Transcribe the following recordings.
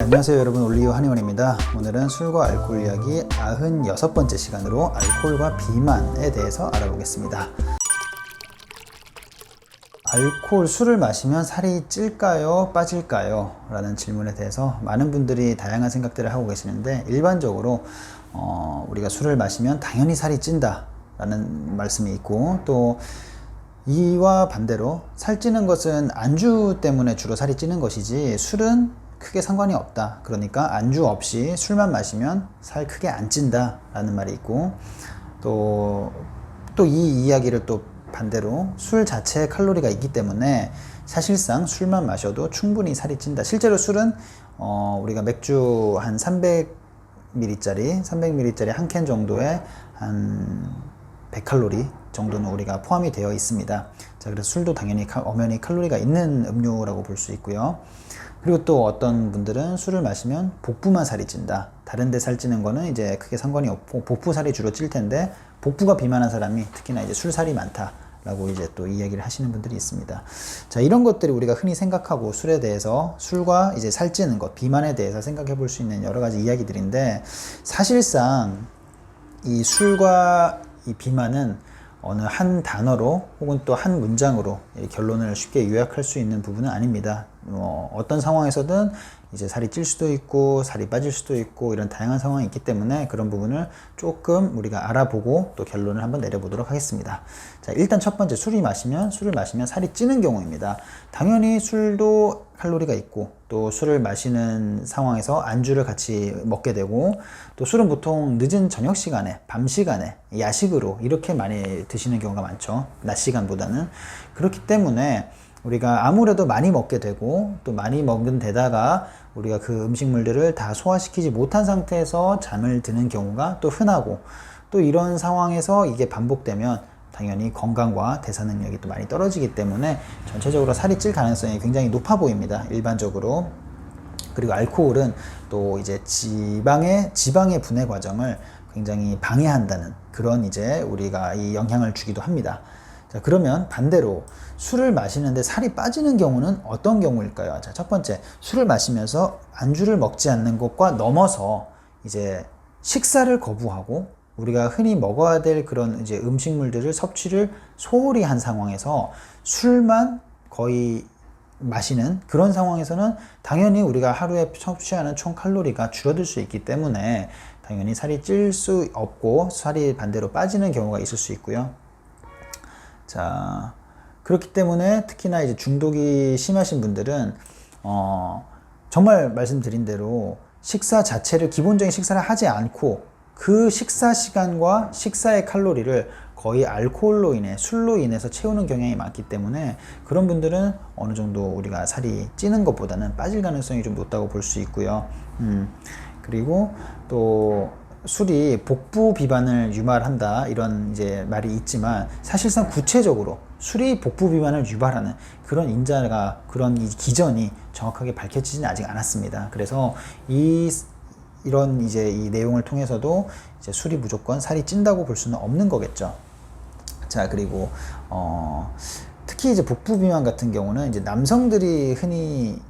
안녕하세요 여러분, 올리오 한의원입니다. 오늘은 술과 알코올 이야기 96번째 시간으로 알코올과 비만에 대해서 알아보겠습니다. 알코올, 술을 마시면 살이 찔까요? 빠질까요? 라는 질문에 대해서 많은 분들이 다양한 생각들을 하고 계시는데, 일반적으로 우리가 술을 마시면 당연히 살이 찐다 라는 말씀이 있고, 또 이와 반대로 살찌는 것은 안주 때문에 주로 살이 찌는 것이지 술은 크게 상관이 없다. 그러니까 안주 없이 술만 마시면 살 크게 안 찐다 라는 말이 있고, 또 이 이야기를 또 반대로 술 자체에 칼로리가 있기 때문에 사실상 술만 마셔도 충분히 살이 찐다. 실제로 술은 우리가 맥주 한 300ml짜리 한 캔 정도에 한 100칼로리 정도는 우리가 포함이 되어 있습니다. 자, 그래서 술도 당연히 엄연히 칼로리가 있는 음료라고 볼 수 있고요. 그리고 또 어떤 분들은 술을 마시면 복부만 살이 찐다. 다른 데 살찌는 거는 이제 크게 상관이 없고 복부 살이 주로 찔 텐데, 복부가 비만한 사람이 특히나 이제 술살이 많다라고 이제 또 이야기를 하시는 분들이 있습니다. 자, 이런 것들이 우리가 흔히 생각하고 술에 대해서, 술과 이제 살찌는 것, 비만에 대해서 생각해 볼 수 있는 여러 가지 이야기들인데, 사실상 이 술과 이 비만은 어느 한 단어로 혹은 또 한 문장으로 결론을 쉽게 요약할 수 있는 부분은 아닙니다. 어떤 상황에서든 이제 살이 찔 수도 있고 살이 빠질 수도 있고 이런 다양한 상황이 있기 때문에 그런 부분을 조금 우리가 알아보고 또 결론을 한번 내려보도록 하겠습니다. 자, 일단 첫 번째, 술을 마시면 살이 찌는 경우입니다. 당연히 술도 칼로리가 있고, 또 술을 마시는 상황에서 안주를 같이 먹게 되고, 또 술은 보통 늦은 저녁 시간에, 밤 시간에 야식으로 이렇게 많이 드시는 경우가 많죠. 낮 시간보다는. 그렇기 때문에 우리가 아무래도 많이 먹게 되고, 또 많이 먹은 데다가 우리가 그 음식물들을 다 소화시키지 못한 상태에서 잠을 드는 경우가 또 흔하고, 또 이런 상황에서 이게 반복되면 당연히 건강과 대사 능력이 또 많이 떨어지기 때문에 전체적으로 살이 찔 가능성이 굉장히 높아 보입니다, 일반적으로. 그리고 알코올은 또 이제 지방의 분해 과정을 굉장히 방해한다는 그런 이제 우리가 이 영향을 주기도 합니다. 자, 그러면 반대로 술을 마시는데 살이 빠지는 경우는 어떤 경우일까요? 자, 첫 번째, 술을 마시면서 안주를 먹지 않는 것과 넘어서 이제 식사를 거부하고 우리가 흔히 먹어야 될 그런 이제 음식물들을 섭취를 소홀히 한 상황에서 술만 거의 마시는 그런 상황에서는 당연히 우리가 하루에 섭취하는 총 칼로리가 줄어들 수 있기 때문에 당연히 살이 찔 수 없고 살이 반대로 빠지는 경우가 있을 수 있고요. 자, 그렇기 때문에 특히나 이제 중독이 심하신 분들은 정말 말씀드린 대로 식사 자체를, 기본적인 식사를 하지 않고 그 식사 시간과 식사의 칼로리를 거의 알코올로 인해, 술로 인해서 채우는 경향이 많기 때문에 그런 분들은 어느 정도 우리가 살이 찌는 것보다는 빠질 가능성이 좀 높다고 볼 수 있고요. 그리고 또 술이 복부 비만을 유발한다 이런 이제 말이 있지만, 사실상 구체적으로 술이 복부 비만을 유발하는 그런 인자가, 그런 이 기전이 정확하게 밝혀지지는 아직 않았습니다. 그래서 이런 이제 이 내용을 통해서도 이제 술이 무조건 살이 찐다고 볼 수는 없는 거겠죠. 자, 그리고 특히 이제 복부 비만 같은 경우는 이제 남성들이 흔히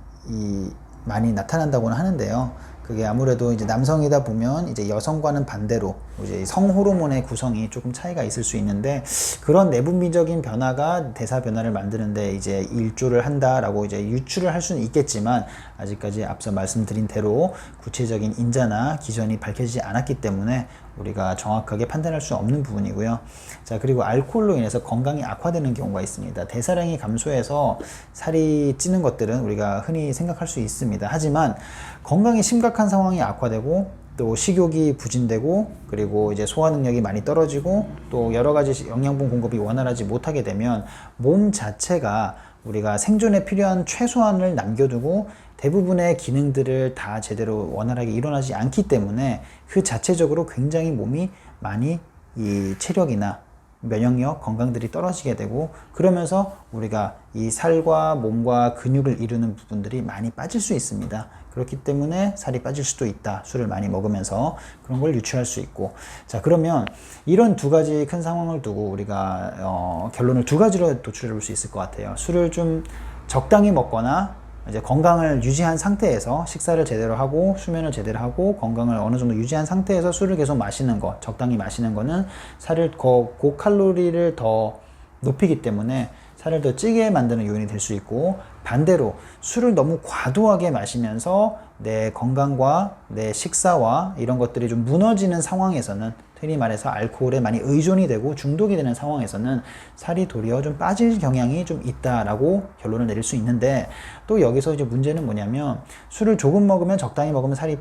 많이 나타난다고는 하는데요. 그게 아무래도 이제 남성이다 보면 이제 여성과는 반대로 이제 성 호르몬의 구성이 조금 차이가 있을 수 있는데, 그런 내분비적인 변화가 대사 변화를 만드는데 이제 일조를 한다라고 이제 유추를 할 수는 있겠지만, 아직까지 앞서 말씀드린 대로 구체적인 인자나 기전이 밝혀지지 않았기 때문에 우리가 정확하게 판단할 수 없는 부분이고요. 자, 그리고 알코올로 인해서 건강이 악화되는 경우가 있습니다. 대사량이 감소해서 살이 찌는 것들은 우리가 흔히 생각할 수 있습니다. 하지만 건강이 심각한 상황이 악화되고, 또 식욕이 부진되고, 그리고 이제 소화 능력이 많이 떨어지고, 또 여러 가지 영양분 공급이 원활하지 못하게 되면 몸 자체가 우리가 생존에 필요한 최소한을 남겨두고 대부분의 기능들을 다 제대로 원활하게 일어나지 않기 때문에 그 자체적으로 굉장히 몸이 많이 이 체력이나 면역력, 건강들이 떨어지게 되고, 그러면서 우리가 이 살과 몸과 근육을 이루는 부분들이 많이 빠질 수 있습니다. 그렇기 때문에 살이 빠질 수도 있다. 술을 많이 먹으면서 그런 걸 유추할 수 있고. 자, 그러면 이런 두 가지 큰 상황을 두고 우리가 결론을 두 가지로 도출해 볼 수 있을 것 같아요. 술을 좀 적당히 먹거나 이제 건강을 유지한 상태에서 식사를 제대로 하고 수면을 제대로 하고 건강을 어느 정도 유지한 상태에서 술을 계속 마시는 거, 적당히 마시는 거는 살을 고칼로리를 더 높이기 때문에 살을 더 찌게 만드는 요인이 될 수 있고, 반대로 술을 너무 과도하게 마시면서 내 건강과 내 식사와 이런 것들이 좀 무너지는 상황에서는, 흔히 말해서 알코올에 많이 의존이 되고 중독이 되는 상황에서는 살이 도리어 좀 빠질 경향이 좀 있다라고 결론을 내릴 수 있는데, 또 여기서 이제 문제는 뭐냐면 술을 조금 먹으면, 적당히 먹으면 살이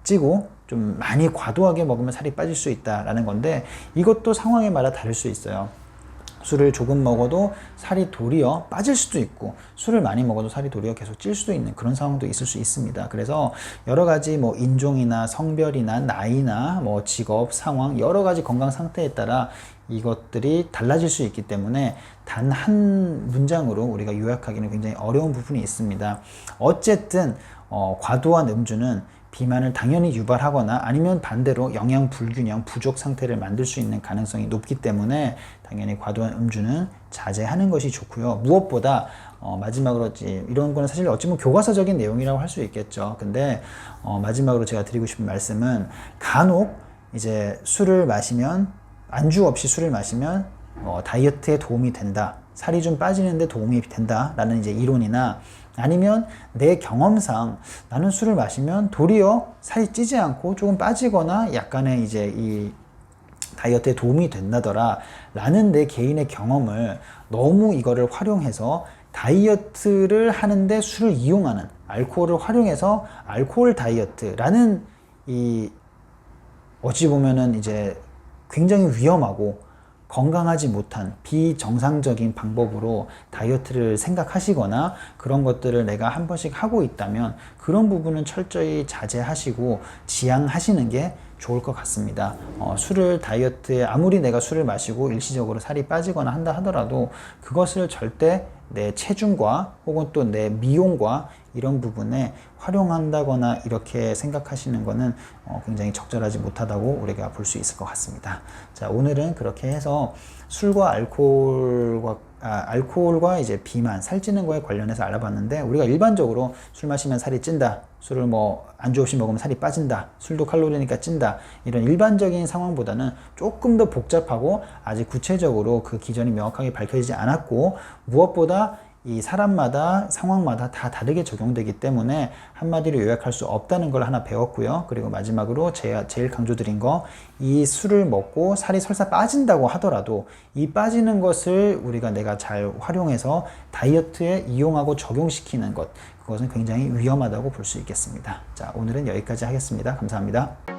찌고 좀 많이 과도하게 먹으면 살이 빠질 수 있다라는 건데, 이것도 상황에 따라 다를 수 있어요. 술을 조금 먹어도 살이 도리어 빠질 수도 있고, 술을 많이 먹어도 살이 도리어 계속 찔 수도 있는 그런 상황도 있을 수 있습니다. 그래서 여러 가지 뭐 인종이나 성별이나 나이나 뭐 직업, 상황, 여러 가지 건강 상태에 따라 이것들이 달라질 수 있기 때문에 단 한 문장으로 우리가 요약하기는 굉장히 어려운 부분이 있습니다. 어쨌든 과도한 음주는 비만을 당연히 유발하거나 아니면 반대로 영양 불균형, 부족 상태를 만들 수 있는 가능성이 높기 때문에 당연히 과도한 음주는 자제하는 것이 좋고요. 무엇보다 마지막으로 이런 거는 사실 어찌 보면 교과서적인 내용이라고 할 수 있겠죠. 근데 마지막으로 제가 드리고 싶은 말씀은, 간혹 이제 술을 마시면, 안주 없이 술을 마시면 다이어트에 도움이 된다, 살이 좀 빠지는데 도움이 된다라는 이제 이론이나, 아니면 내 경험상 나는 술을 마시면 도리어 살이 찌지 않고 조금 빠지거나 약간의 이제 이 다이어트에 도움이 된다더라 라는 내 개인의 경험을 너무 이거를 활용해서 다이어트를 하는데 술을 이용하는, 알코올을 활용해서 알코올 다이어트라는 이 어찌 보면은 이제 굉장히 위험하고 건강하지 못한 비정상적인 방법으로 다이어트를 생각하시거나 그런 것들을 내가 한 번씩 하고 있다면, 그런 부분은 철저히 자제하시고 지양하시는 게 좋을 것 같습니다. 술을 다이어트에, 아무리 내가 술을 마시고 일시적으로 살이 빠지거나 한다 하더라도 그것을 절대 내 체중과 혹은 또 내 미용과 이런 부분에 활용한다거나 이렇게 생각하시는 것은 굉장히 적절하지 못하다고 우리가 볼 수 있을 것 같습니다. 자, 오늘은 그렇게 해서 술과 알코올과 이제 비만, 살찌는 거에 관련해서 알아봤는데, 우리가 일반적으로 술 마시면 살이 찐다, 술을 뭐 안주 없이 먹으면 살이 빠진다, 술도 칼로리니까 찐다, 이런 일반적인 상황보다는 조금 더 복잡하고 아직 구체적으로 그 기전이 명확하게 밝혀지지 않았고, 무엇보다 이 사람마다 상황마다 다 다르게 적용되기 때문에 한마디로 요약할 수 없다는 걸 하나 배웠고요. 그리고 마지막으로 제가 제일 강조드린 거, 이 술을 먹고 살이 설사 빠진다고 하더라도 이 빠지는 것을 내가 잘 활용해서 다이어트에 이용하고 적용시키는 것, 그것은 굉장히 위험하다고 볼 수 있겠습니다. 자, 오늘은 여기까지 하겠습니다. 감사합니다.